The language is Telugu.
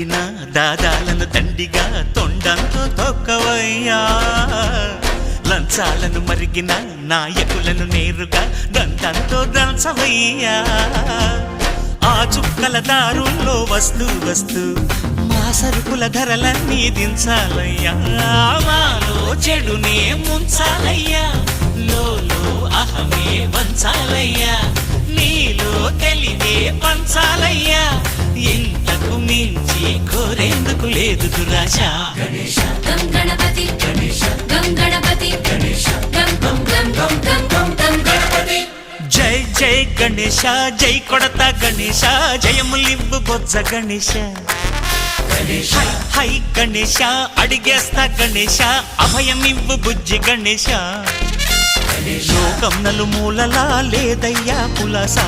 అడిగిన దాదాలను దండిగా తొండంతో తొక్కవయ్యా లంచాలను మరిగిన నాయకులను నేరుగా దంతంతో దంచవయ్యా ఆ చుక్కల దారుల్లో వస్తూ వస్తూ మా సరుకుల ధరలన్నీ దించాలయ్యా మాలో చెడునే ముంచాలయ్యా లోలో అహమే వంచాలయ్యా నీలో తెలివే పంచాలయ్యా ఇంతకు మించి కోరేందుకు లేదు దురాశ గం గణపతి గం గణపతి గం గం గం గం గం గం గం గణపతి జై జై గణేశ జై కొడత గణేశ జయములివ్వు బొజ్జ గణేశ హై హై గణేశ అడిగేస్తా గణేశ అభయమివ్వు బుజ్జి గణేశ లోకం నలుమూలలా లేదయ్యా పులసా